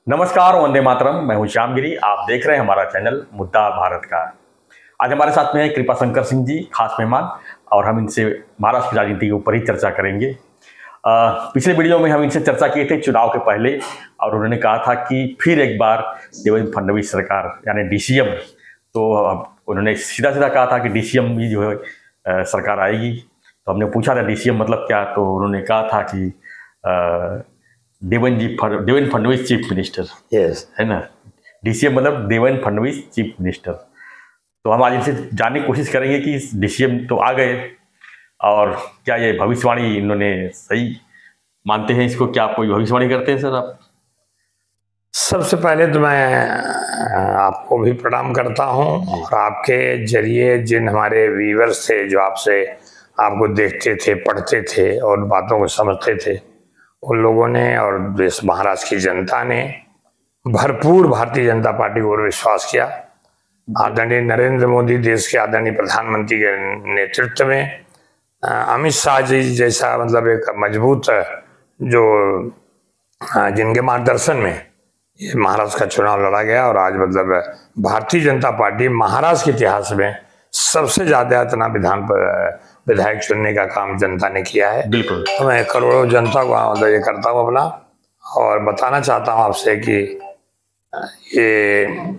नमस्कार, वंदे मातरम। मैं हूं श्यामगिरी। आप देख रहे हैं हमारा चैनल मुद्दा भारत का। आज हमारे साथ में है कृपा शंकर सिंह जी, खास मेहमान, और हम इनसे महाराष्ट्र की राजनीति के ऊपर ही चर्चा करेंगे। पिछले वीडियो में हम इनसे चर्चा किए थे चुनाव के पहले, और उन्होंने कहा था कि फिर एक बार देवेंद्र फडणवीस सरकार यानी डीसीएम, तो उन्होंने सीधा सीधा कहा था कि डीसीएम भी जो है सरकार आएगी। तो हमने पूछा था डीसीएम मतलब क्या, तो उन्होंने कहा था कि Devendra Fadnavis chief minister. Yes, है ना। डीसीएम मतलब देवेंद्र फडणवीस चीफ मिनिस्टर। तो हम आज इनसे जानने की कोशिश करेंगे कि डीसीएम तो आ गए, और क्या ये भविष्यवाणी इन्होंने सही मानते हैं इसको? क्या आप कोई भविष्यवाणी करते हैं सर आप? सबसे पहले तो मैं आपको भी प्रणाम करता हूं, और आपके जरिए जिन हमारे व्यूअर्स थे जो आपको देखते थे, पढ़ते थे और बातों को समझते थे, उन लोगों ने और देश महाराष्ट्र की जनता ने भरपूर भारतीय जनता पार्टी को विश्वास किया। आदरणीय नरेंद्र मोदी, देश के आदरणीय प्रधानमंत्री के नेतृत्व में, अमित शाह जी जैसा मतलब एक मजबूत जो जिनके मार्गदर्शन में ये महाराष्ट्र का चुनाव लड़ा गया, और आज मतलब भारतीय जनता पार्टी महाराष्ट्र के इतिहास में सबसे ज्यादा इतना विधायक चुनने का काम जनता ने किया है। बिल्कुल। तो मैं करोड़ों जनता को मतलब ये करता हूँ अपना, और बताना चाहता हूँ आपसे कि ये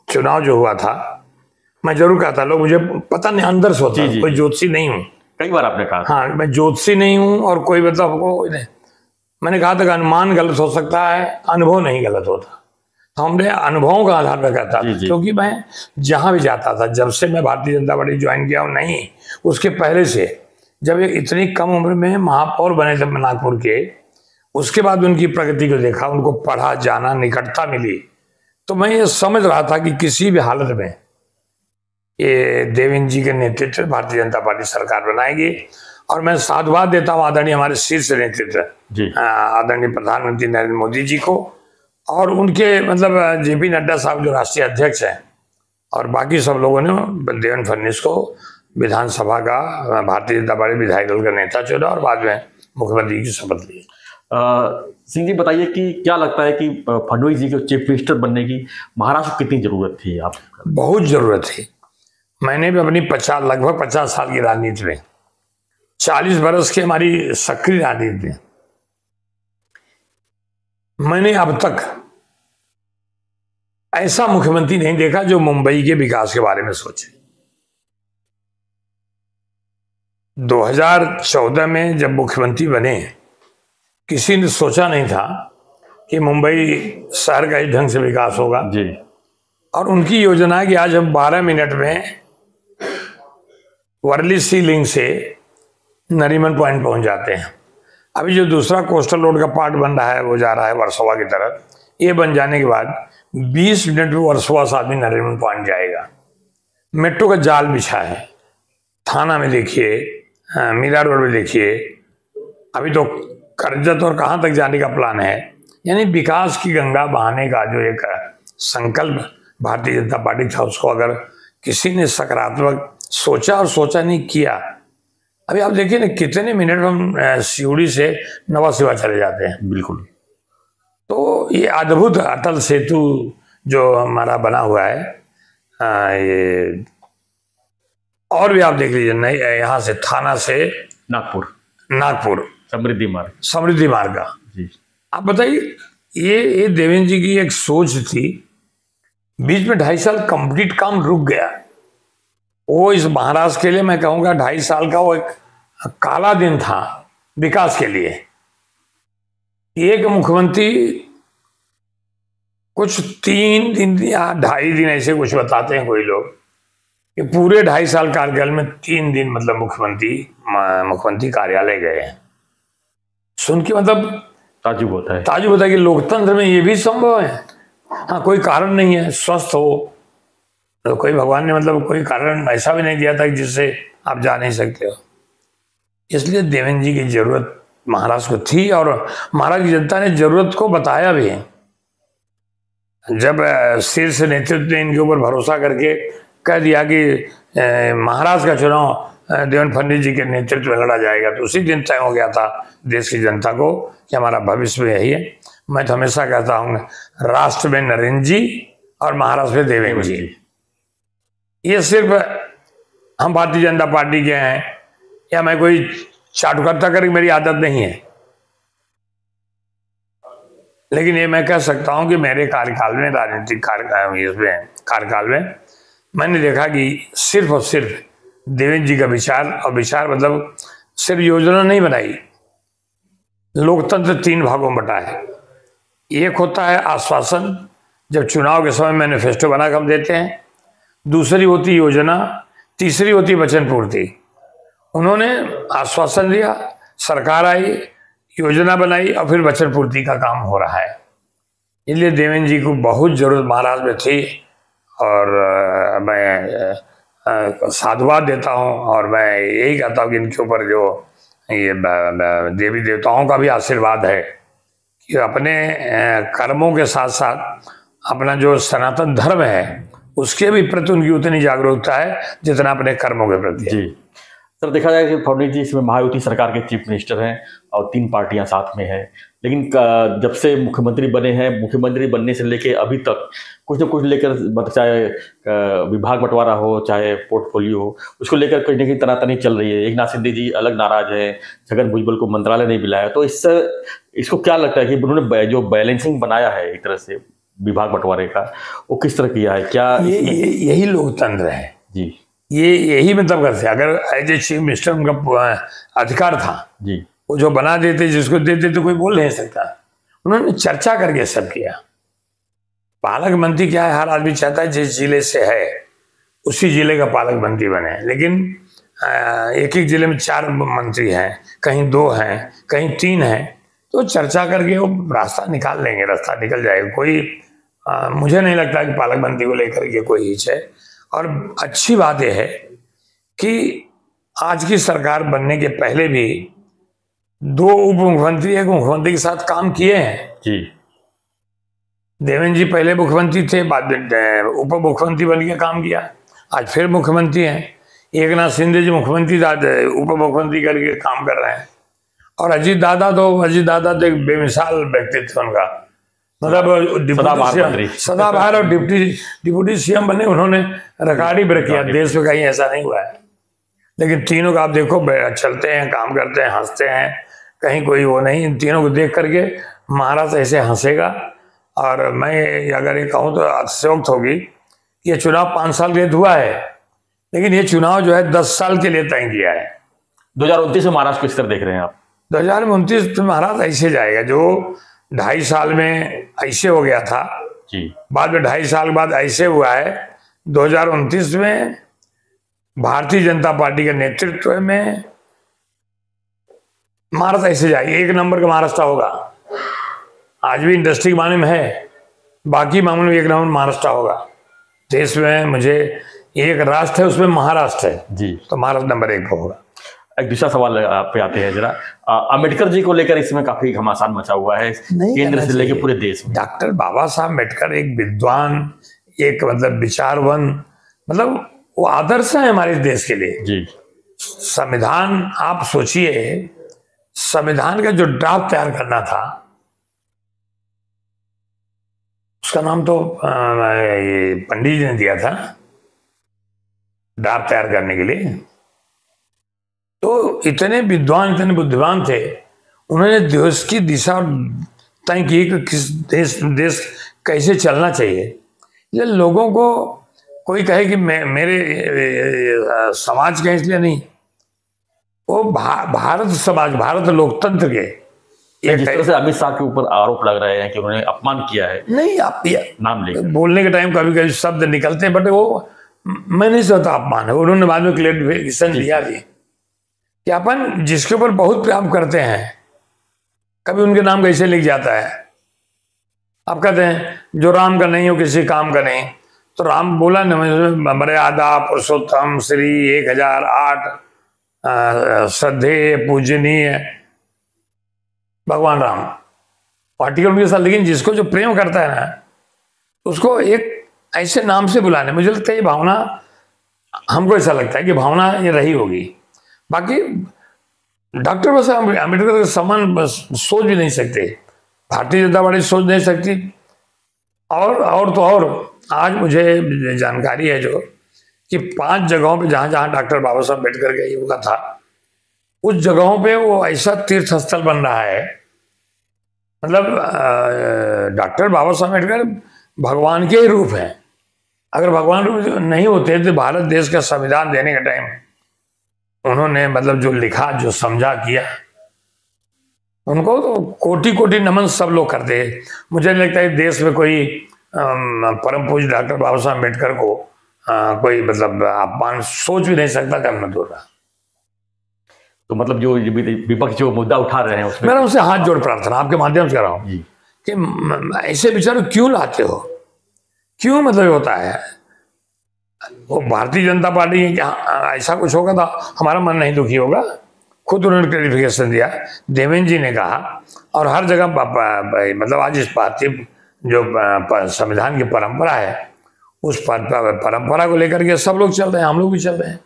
चुनाव जो हुआ था, मैं जरूर कहता, लोग मुझे पता नहीं अंदर से होता, कोई ज्योतिषी नहीं हूँ। कई बार आपने कहा। हाँ, मैं ज्योतिषी नहीं हूँ, और कोई मतलब मैंने कहा था कि अनुमान गलत हो सकता है, अनुभव नहीं गलत होता। तो हमने अनुभवों का आधार पर कहता था, क्योंकि मैं जहां भी जाता था, जब से मैं भारतीय जनता पार्टी ज्वाइन किया हूं, नहीं उसके पहले से, जब ये इतनी कम उम्र में महापौर बने थे नागपुर के, उसके बाद उनकी प्रगति को देखा, उनको पढ़ा, जाना, निकटता मिली, तो मैं ये समझ रहा था कि किसी भी हालत में ये देवेंद्र जी के नेतृत्व भारतीय जनता पार्टी सरकार बनाएगी। और मैं साधुवाद देता हूँ आदरणीय हमारे शीर्ष नेतृत्व आदरणीय प्रधानमंत्री नरेंद्र मोदी जी को, और उनके मतलब जेपी नड्डा साहब जो राष्ट्रीय अध्यक्ष हैं, और बाकी सब लोगों ने देवेंद्र फडणवीस को विधानसभा का भारतीय जनता पार्टी विधायक दल का नेता चुना, और बाद में मुख्यमंत्री की शपथ ली। सिंह जी, बताइए कि क्या लगता है कि फडणवीस जी के चीफ मिनिस्टर बनने की महाराष्ट्र को कितनी जरूरत थी? आप बहुत जरूरत थी। मैंने भी अपनी लगभग 50 साल की राजनीति में, 40 बरस की हमारी सक्रिय राजनीति में, मैंने अब तक ऐसा मुख्यमंत्री नहीं देखा जो मुंबई के विकास के बारे में सोचे। 2014 में जब मुख्यमंत्री बने, किसी ने सोचा नहीं था कि मुंबई शहर का इस ढंग से विकास होगा जी। और उनकी योजना है कि आज हम 12 मिनट में वर्ली सी लिंक से नरीमन पॉइंट पहुंच जाते हैं। अभी जो दूसरा कोस्टल रोड का पार्ट बन रहा है, वो जा रहा है वर्सोवा की तरफ। ये बन जाने के बाद 20 मिनट में वर्सोवा से आदमी नरीमन पॉइंट जाएगा। मेट्रो का जाल बिछा है, थाना में देखिए, मीरा रोड में देखिए, अभी तो करजत और कहाँ तक जाने का प्लान है। यानी विकास की गंगा बहाने का जो एक संकल्प भारतीय जनता पार्टी था, उसको अगर किसी ने सकारात्मक सोचा और सोचा नहीं किया, अभी आप देखिए ना कितने मिनट हम सिउड़ी से नवा सिवा चले जाते हैं। बिल्कुल। तो ये अद्भुत अटल सेतु जो हमारा बना हुआ है, ये और भी आप देख लीजिए, नहीं यहाँ से थाना से नागपुर समृद्धि मार्ग का जी। आप बताइए, ये देवेंद्र जी की एक सोच थी। बीच में 2.5 साल कंप्लीट काम रुक गया। वो इस महाराष्ट्र के लिए मैं कहूंगा 2.5 साल का वो एक काला दिन था विकास के लिए। एक मुख्यमंत्री कुछ 3 दिन या 2.5 दिन ऐसे कुछ बताते हैं कोई लोग, कि पूरे 2.5 साल कार्यकाल में 3 दिन मतलब मुख्यमंत्री कार्यालय गए हैं। सुन के मतलब ताजुब होता है कि लोकतंत्र में ये भी संभव है। हाँ, कोई कारण नहीं है, स्वस्थ हो तो कोई भगवान ने मतलब कोई कारण ऐसा भी नहीं दिया था जिससे आप जा नहीं सकते हो। इसलिए देवेंद्र जी की जरूरत महाराष्ट्र को थी, और महाराष्ट्र की जनता ने जरूरत को बताया भी है। जब शीर्ष नेतृत्व ने इनके ऊपर भरोसा करके कह दिया कि महाराष्ट्र का चुनाव देवेंद्र फडणवीस जी के नेतृत्व में लड़ा जाएगा, तो उसी दिन तय हो गया था देश की जनता को कि हमारा भविष्य यही है। मैं तो हमेशा कहता हूँ राष्ट्र में नरेंद्र जी और महाराष्ट्र में देवेंद्र जी। ये सिर्फ हम भारतीय जनता पार्टी के हैं या मैं कोई चाटुकर्ता करके मेरी आदत नहीं है, लेकिन ये मैं कह सकता हूं कि मेरे कार्यकाल में, राजनीतिक कार्यकाल में मैंने देखा कि सिर्फ और सिर्फ देवेंद्र जी का विचार, और विचार मतलब सिर्फ योजना नहीं बनाई। लोकतंत्र 3 भागों में बटा है। एक होता है आश्वासन, जब चुनाव के समय मैनिफेस्टो बनाकर हम देते हैं। दूसरी होती योजना, तीसरी होती वचन पूर्ति। उन्होंने आश्वासन दिया, सरकार आई, योजना बनाई और फिर वचन पूर्ति का काम हो रहा है। इसलिए देवेंद्र जी को बहुत जरूरत महाराष्ट्र में थी और मैं साधुवाद देता हूँ और मैं यही कहता हूँ कि इनके ऊपर जो ये देवी देवताओं का भी आशीर्वाद है कि अपने कर्मों के साथ साथ अपना जो सनातन धर्म है उसके भी प्रति उनकी उतनी जागरूकता है जितना अपने कर्मों के प्रति है। जी सर, देखा जाए कि फडणवीस जी इसमें महायुति सरकार के चीफ मिनिस्टर हैं और 3 पार्टियां साथ में हैं, लेकिन जब से मुख्यमंत्री बने हैं, मुख्यमंत्री बनने से लेके अभी तक कुछ न कुछ लेकर, चाहे विभाग बंटवारा हो चाहे पोर्टफोलियो हो, उसको लेकर कहीं ना कहीं तनातनी चल रही है। एकनाथ शिंदे जी अलग नाराज है, छगन भुजबल को मंत्रालय नहीं मिला है। तो इसको क्या लगता है कि उन्होंने जो बैलेंसिंग बनाया है एक तरह से विभाग बंटवारे का, वो किस तरह किया है? क्या यही लोकतंत्र है जी? यही मतलब करते, अगर एज ए चीफ मिनिस्टर उनका अधिकार था जी, वो जो बना देते, जिसको देते तो कोई बोल नहीं सकता। उन्होंने चर्चा करके सब किया। पालक मंत्री क्या है, हर आदमी चाहता है जिस जिले से है उसी जिले का पालक मंत्री बने, लेकिन एक एक जिले में 4 मंत्री हैं, कहीं 2 हैं, कहीं 3 हैं, तो चर्चा करके वो रास्ता निकाल लेंगे, रास्ता निकल जाएगा। कोई मुझे नहीं लगता कि पालक मंत्री को लेकर के कोई हिच है। और अच्छी बात यह है कि आज की सरकार बनने के पहले भी 2 उप मुख्यमंत्री एक मुख्यमंत्री के साथ काम किए हैं जी। देवेंद्र जी पहले मुख्यमंत्री थे, बाद में उप मुख्यमंत्री बन के काम किया, आज फिर मुख्यमंत्री हैं। एकनाथ शिंदे जी मुख्यमंत्री उप मुख्यमंत्री करके काम कर रहे हैं। और अजीत दादा तो एक बेमिसाल व्यक्तित्व उनका, मतलब सदाबहार और डिप्टी सीएम बने, उन्होंने रिकॉर्ड ही ब्रेक किया, देश में कहीं ऐसा नहीं हुआ है। लेकिन तीनों का आप देखो, चलते हैं, काम करते हैं, हंसते हैं, कहीं कोई वो नहीं। इन तीनों को देख करके महाराष्ट्र ऐसे हंसेगा। और मैं अगर ये कहूँ तो अतिशयोक्त होगी, ये चुनाव 5 साल के लिए हुआ है, लेकिन ये चुनाव जो है 10 साल के लिए तय किया है। 2029 में महाराष्ट्र किस तरह देख रहे हैं आप? 2029 में महाराष्ट्र ऐसे जाएगा जो 2.5 साल में ऐसे हो गया था जी, बाद में 2.5 साल बाद ऐसे हुआ है। 2029 में भारतीय जनता पार्टी के नेतृत्व में महाराष्ट्र ऐसे जाएगी, 1 नंबर का महाराष्ट्र होगा। आज भी इंडस्ट्री के मामले में है, बाकी मामले में 1 नंबर महाराष्ट्र होगा। देश में मुझे एक राष्ट्र है, उसमें महाराष्ट्र है जी, तो महाराष्ट्र नंबर 1 पर होगा। एक दूसरा सवाल पे आते हैं जरा, अम्बेडकर जी को लेकर इसमें काफी घमासान मचा हुआ है केंद्र से लेकर पूरे देश में। डॉक्टर बाबा साहब अम्बेडकर एक विद्वान, एक मतलब विचारवन, मतलब वो आदर्श है हमारे देश के लिए जी। संविधान, आप सोचिए, संविधान का जो ड्राफ्ट तैयार करना था, उसका नाम तो ये पंडित जी ने दिया था ड्राफ्ट तैयार करने के लिए। तो इतने विद्वान, इतने बुद्धिमान थे, उन्होंने देश की दिशा तय की कि किस देश कैसे चलना चाहिए। ये लोगों को कोई कहे कि मेरे समाज के, इसलिए नहीं, वो भारत समाज, भारत लोकतंत्र के। जिस तरह से अमित शाह के ऊपर आरोप लग रहे हैं कि उन्होंने अपमान किया है, नहीं आप नाम लेकर बोलने के टाइम कभी कभी शब्द निकलते हैं, बट वो मैं नहीं सोचता अपमान है। उन्होंने बाद में क्लेरिफिकेशन दिया भी कि अपन जिसके ऊपर बहुत प्यार करते हैं, कभी उनके नाम कैसे लिख जाता है। आप कहते हैं जो राम का नहीं हो किसी काम का नहीं, तो राम बोला न, मर्यादा पुरुषोत्तम श्री 1008 श्रद्धेय पूजनीय भगवान राम, आर्टिकल उनके साथ। लेकिन जिसको जो प्रेम करता है ना, उसको एक ऐसे नाम से बुलाने, मुझे लगता है ये भावना, हमको ऐसा लगता है कि भावना ये रही होगी। बाकी डॉक्टर बाबा साहब अम्बेडकर के समान सोच भी नहीं सकते। भारतीय जनता पार्टी सोच नहीं सकती। और तो और आज मुझे जानकारी है जो कि 5 जगहों पे जहां जहां डॉक्टर बाबा साहब अम्बेडकर का युग था, उस जगहों पे वो ऐसा तीर्थ स्थल बन रहा है। मतलब डॉक्टर बाबा साहब अम्बेडकर भगवान के ही रूप हैं। अगर भगवान रूप नहीं होते तो भारत देश का संविधान देने के टाइम उन्होंने मतलब जो लिखा, जो समझा, किया, उनको तो कोटि कोटि नमन सब लोग करते हैं। मुझे नहीं लगता है देश में कोई परम पूज्य डॉक्टर बाबा साहब अम्बेडकर को कोई मतलब अपमान सोच भी नहीं सकता करना दूर रहा। तो मतलब जो विपक्ष जो मुद्दा उठा रहे हैं उसमें मैं उनसे हाथ जोड़ प्रार्थना आपके माध्यम से कर रहा हूँ कि ऐसे विचार क्यों लाते हो, क्यों मतलब होता है। वो भारतीय जनता पार्टी ऐसा कुछ होगा तो हमारा मन नहीं दुखी होगा। खुद उन्होंने क्लैरिफिकेशन दिया, देवेंद्र जी ने कहा, और हर जगह मतलब आज इस भारतीय जो संविधान की परंपरा है उस परंपरा को लेकर के सब लोग चल रहे हैं, हम लोग भी चल रहे हैं।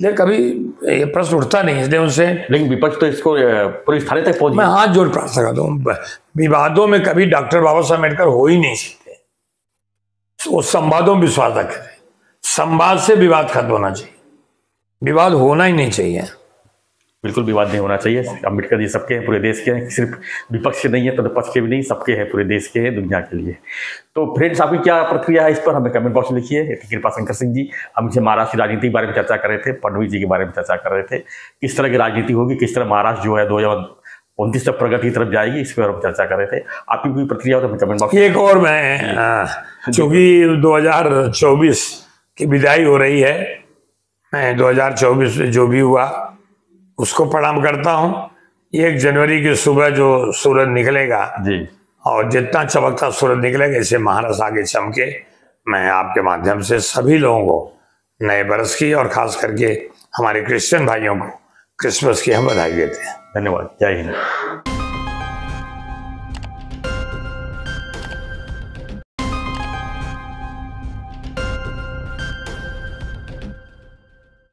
लेकिन कभी ये प्रश्न उठता नहीं, इसलिए उनसे। लेकिन विपक्ष तो इसको पुलिस थाने तक पहुंच। मैं हाथ जोड़ प्रार्थना करता हूँ, विवादों में कभी डॉक्टर बाबा साहब अम्बेडकर हो ही नहीं सकते। वो संवादों में विश्वास रखें, संवाद से विवाद खत्म होना चाहिए, विवाद होना ही नहीं चाहिए। बिल्कुल विवाद नहीं होना चाहिए। अम्बेडकर जी सबके हैं, पूरे देश के हैं, सिर्फ विपक्ष के नहीं है तो विपक्ष के भी नहीं, सबके हैं, पूरे देश के हैं, दुनिया के लिए। तो फ्रेंड्स, आपकी क्या प्रतिक्रिया है इस पर हमें कमेंट बॉक्स में लिखिए। कृपा शंकर सिंह जी हमसे महाराष्ट्र की राजनीति के बारे में चर्चा कर रहे थे, फडणवीस जी के बारे में चर्चा कर रहे थे, किस तरह की राजनीति होगी, किस तरह महाराष्ट्र जो है 2029 तक प्रगति की तरफ जाएगी, इस पर हम चर्चा कर रहे थे। आपकी कोई प्रतिक्रिया हो तो कमेंट बॉक्स। एक और मैं चूंकि 2024 की विदाई हो रही है, मैं 2024 में जो भी हुआ उसको प्रणाम करता हूँ। 1 जनवरी की सुबह जो सूरज निकलेगा जी, और जितना चमकता सूरज निकलेगा, इसे महाराष्ट्र आगे चमके। मैं आपके माध्यम से सभी लोगों को नए बरस की और खास करके हमारे क्रिश्चियन भाइयों को क्रिसमस की हम बधाई देते हैं। धन्यवाद। जय हिंद।